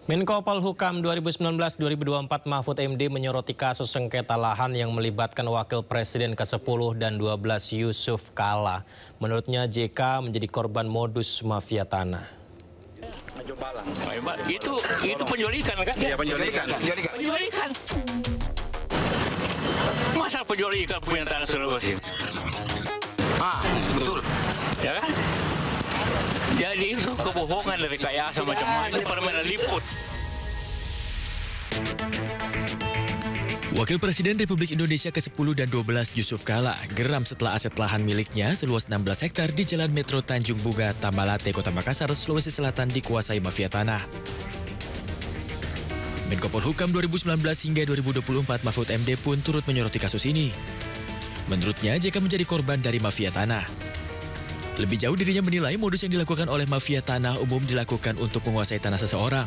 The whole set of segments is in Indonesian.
Menko Polhukam 2019-2024 Mahfud MD menyoroti kasus sengketa lahan yang melibatkan Wakil Presiden ke-10 dan 12 Yusuf Kala. Menurutnya JK menjadi korban modus mafia tanah. Itu penjualikan kan? Iya, penjualikan. Penjualikan. Masa penjualikan punya tanah Sulawesi? Betul. Ya kan? Jadi itu kebohongan dari rekayasa macam-macam, itu permainan liput. Wakil Presiden Republik Indonesia ke-10 dan 12 Yusuf Kala geram setelah aset lahan miliknya seluas 16 hektar di Jalan Metro Tanjung Bunga, Tambalate, Kota Makassar, Sulawesi Selatan dikuasai mafia tanah. Menko Polhukam 2019 hingga 2024 Mahfud MD pun turut menyoroti kasus ini. Menurutnya JK menjadi korban dari mafia tanah. Lebih jauh dirinya menilai modus yang dilakukan oleh mafia tanah umum dilakukan untuk menguasai tanah seseorang.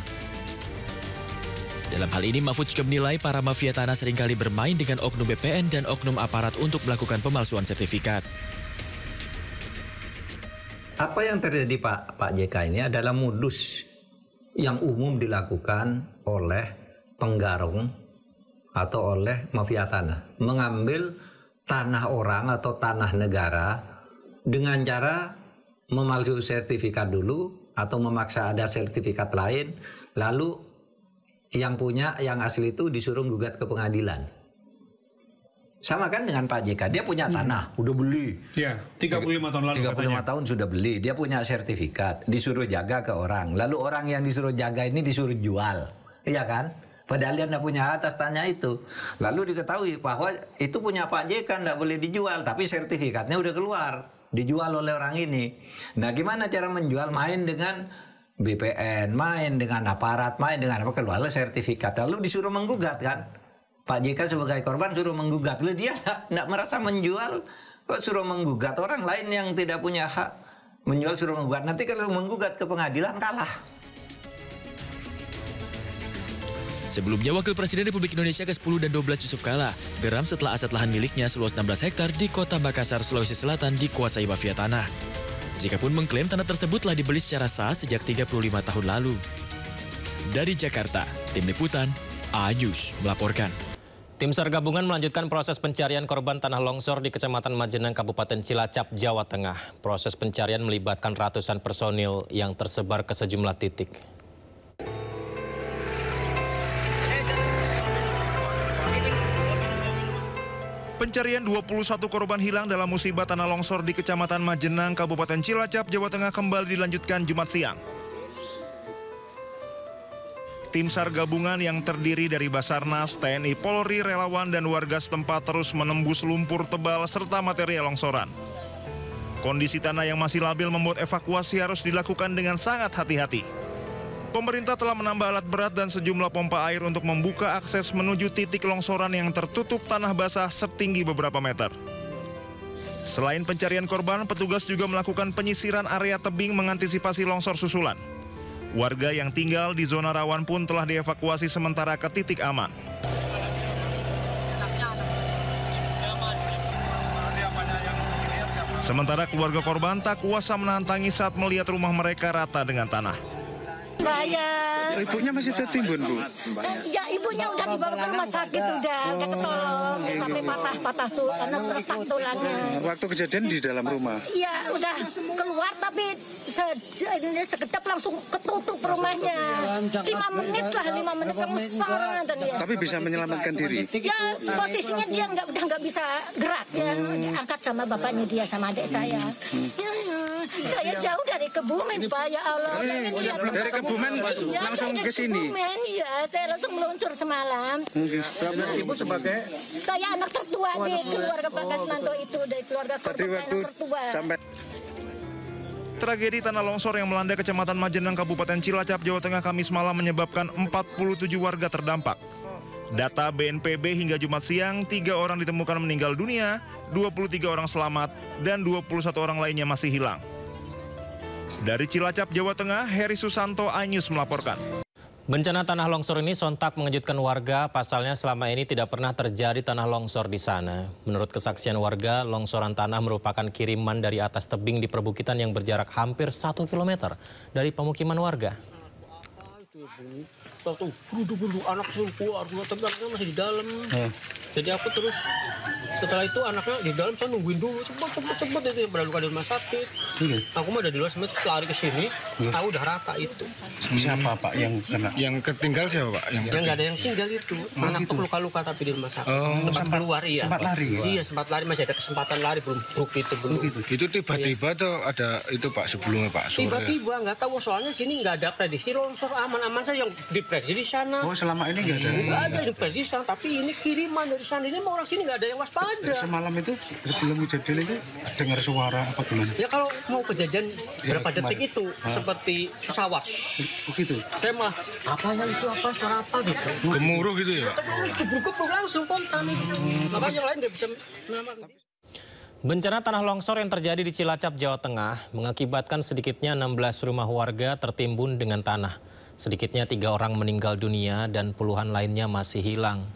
Dalam hal ini Mahfud juga menilai para mafia tanah seringkali bermain dengan oknum BPN dan oknum aparat untuk melakukan pemalsuan sertifikat. Apa yang terjadi Pak JK ini adalah modus yang umum dilakukan oleh penggarung atau oleh mafia tanah. Mengambil tanah orang atau tanah negara dengan cara memalsu sertifikat dulu atau memaksa ada sertifikat lain, lalu yang punya, yang asli itu disuruh gugat ke pengadilan. Sama kan dengan Pak JK, dia punya tanah, udah beli. Ya, 35 tahun lalu 35 katanya. tahun sudah beli, dia punya sertifikat, disuruh jaga ke orang. Lalu orang yang disuruh jaga ini disuruh jual, iya kan? Padahal dia tidak punya atas tanah itu. Lalu diketahui bahwa itu punya Pak JK, tidak boleh dijual, tapi sertifikatnya udah keluar. Dijual oleh orang ini. Nah, gimana cara menjual? Main dengan BPN, main dengan aparat, main dengan apa, keluarlah sertifikat. Lalu disuruh menggugat kan? Pak JK sebagai korban suruh menggugat. Lalu dia tidak merasa menjual, kok suruh menggugat. Orang lain yang tidak punya hak menjual suruh menggugat. Nanti kalau menggugat ke pengadilan kalah. Sebelumnya, Wakil Presiden Republik Indonesia ke-10 dan 12 Yusuf Kala geram setelah aset lahan miliknya seluas 16 hektar di Kota Makassar, Sulawesi Selatan dikuasai mafia tanah. JK pun mengklaim tanah tersebut telah dibeli secara sah sejak 35 tahun lalu. Dari Jakarta, Tim Liputan, A-News melaporkan. Tim SAR gabungan melanjutkan proses pencarian korban tanah longsor di Kecamatan Majenang, Kabupaten Cilacap, Jawa Tengah. Proses pencarian melibatkan ratusan personil yang tersebar ke sejumlah titik. Pencarian 21 korban hilang dalam musibah tanah longsor di Kecamatan Majenang, Kabupaten Cilacap, Jawa Tengah kembali dilanjutkan Jumat siang. Tim SAR gabungan yang terdiri dari Basarnas, TNI, Polri, relawan, dan warga setempat terus menembus lumpur tebal serta material longsoran. Kondisi tanah yang masih labil membuat evakuasi harus dilakukan dengan sangat hati-hati. Pemerintah telah menambah alat berat dan sejumlah pompa air untuk membuka akses menuju titik longsoran yang tertutup tanah basah setinggi beberapa meter. Selain pencarian korban, petugas juga melakukan penyisiran area tebing mengantisipasi longsor susulan. Warga yang tinggal di zona rawan pun telah dievakuasi sementara ke titik aman. Sementara keluarga korban tak kuasa menahan tangis saat melihat rumah mereka rata dengan tanah. Ibunya masih tertimbun, Bu? Ya, ibunya udah dibawa ke rumah sakit, udah ketolong, sampai patah retak tulangnya. Waktu kejadian di dalam rumah? Iya, udah keluar tapi sekedap langsung ketutup rumahnya. 5 menit lah, 5 menit kemusar. Tapi bisa menyelamatkan diri? Ya, posisinya dia udah nggak bisa gerak ya, diangkat sama bapaknya dia sama adik saya. Saya jauh dari Kebumen, Pak, ya Allah. Dari Kebumen langsung ke sini? Iya, saya langsung meluncur semalam. Ibu sebagai? Saya anak tertua di keluarga Pak Kasmanto itu, dari keluarga korban anak tertua. Tragedi tanah longsor yang melanda Kecamatan Majenang, Kabupaten Cilacap, Jawa Tengah Kamis malam menyebabkan 47 warga terdampak. Data BNPB hingga Jumat siang, 3 orang ditemukan meninggal dunia, 23 orang selamat, dan 21 orang lainnya masih hilang. Dari Cilacap, Jawa Tengah, Heri Susanto, A-News melaporkan. Bencana tanah longsor ini sontak mengejutkan warga, pasalnya selama ini tidak pernah terjadi tanah longsor di sana. Menurut kesaksian warga, longsoran tanah merupakan kiriman dari atas tebing di perbukitan yang berjarak hampir 1 km dari pemukiman warga. Tahu buru anak suruh keluar, tapi anaknya masih di dalam. Jadi aku terus setelah itu anaknya di dalam, saya nungguin dulu cepet itu berlalu ke rumah sakit. Aku mah udah di luar sampai lari ke sini, tahu udah rata itu. Siapa Pak yang kena? Yang ketinggal siapa Pak? Yang nggak ada yang tinggal itu. Anak tuh luka-luka tapi di rumah sakit. Sempat keluar iya. Sempat lari. Iya sempat lari, masih ada kesempatan lari belum truk itu belum. Itu tiba-tiba tuh ada itu Pak sebelumnya Pak sore. Tiba-tiba nggak tahu, soalnya sini nggak ada prediksi longsor, aman-aman saja yang diprediksi di sana. Oh selama ini nggak ada? Nggak ada yang prediksi sana, tapi ini kiriman dari sana, ini mau orang sini nggak ada yang waspada. Semalam itu sebelum kejadian itu dengar suara apa gimana? Ya kalau mau kejadian berapa detik itu seperti pesawat. Begitu. Saya mah apa yang itu, apa suara apa gitu. Gemuruh gitu ya? Gebruk-gebruk langsung kontan itu. Makanya yang lain nggak bisa menyelamatkan. Bencana tanah longsor yang terjadi di Cilacap, Jawa Tengah mengakibatkan sedikitnya 16 rumah warga tertimbun dengan tanah. Sedikitnya 3 orang meninggal dunia dan puluhan lainnya masih hilang.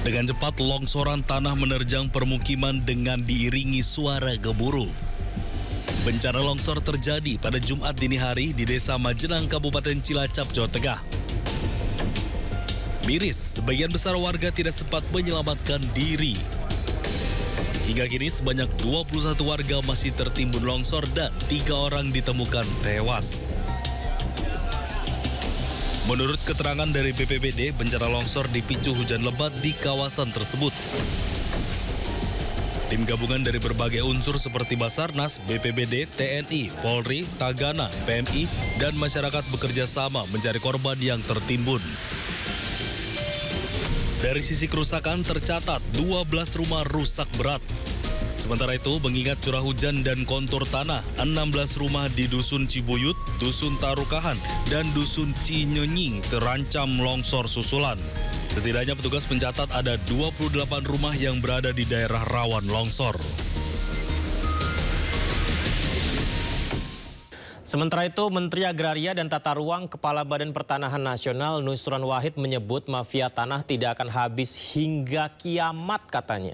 Dengan cepat longsoran tanah menerjang permukiman dengan diiringi suara gemuruh. Bencana longsor terjadi pada Jumat dini hari di Desa Majenang, Kabupaten Cilacap, Jawa Tengah. Miris, sebagian besar warga tidak sempat menyelamatkan diri. Hingga kini sebanyak 21 warga masih tertimbun longsor dan 3 orang ditemukan tewas. Menurut keterangan dari BPBD, bencana longsor dipicu hujan lebat di kawasan tersebut. Tim gabungan dari berbagai unsur seperti Basarnas, BPBD, TNI, Polri, Tagana, PMI, dan masyarakat bekerja sama mencari korban yang tertimbun. Dari sisi kerusakan tercatat 12 rumah rusak berat. Sementara itu, mengingat curah hujan dan kontur tanah, 16 rumah di Dusun Cibuyut, Dusun Tarukahan, dan Dusun Cinyonying terancam longsor susulan. Setidaknya petugas mencatat ada 28 rumah yang berada di daerah rawan longsor. Sementara itu, Menteri Agraria dan Tata Ruang Kepala Badan Pertanahan Nasional Nusron Wahid menyebut mafia tanah tidak akan habis hingga kiamat katanya.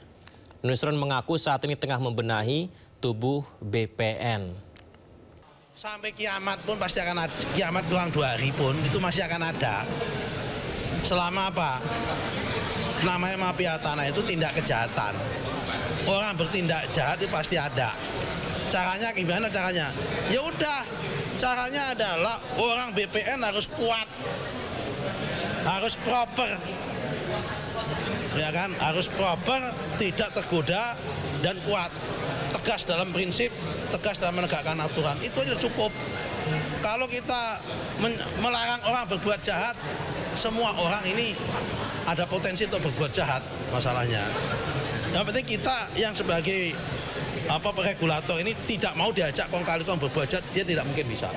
Nusron mengaku saat ini tengah membenahi tubuh BPN. Sampai kiamat pun pasti akan ada, kiamat kurang 2 hari pun itu masih akan ada. Selama apa? Namanya mafia tanah itu tindak kejahatan. Orang bertindak jahat itu pasti ada. Caranya gimana caranya? Ya udah, caranya adalah orang BPN harus kuat, harus proper. Ya kan, harus proper, tidak tergoda dan kuat, tegas dalam prinsip, tegas dalam menegakkan aturan, itu aja cukup. Kalau kita melarang orang berbuat jahat, semua orang ini ada potensi untuk berbuat jahat masalahnya. Yang penting kita yang sebagai regulator ini tidak mau diajak kong kali kong berbuat jahat, dia tidak mungkin bisa.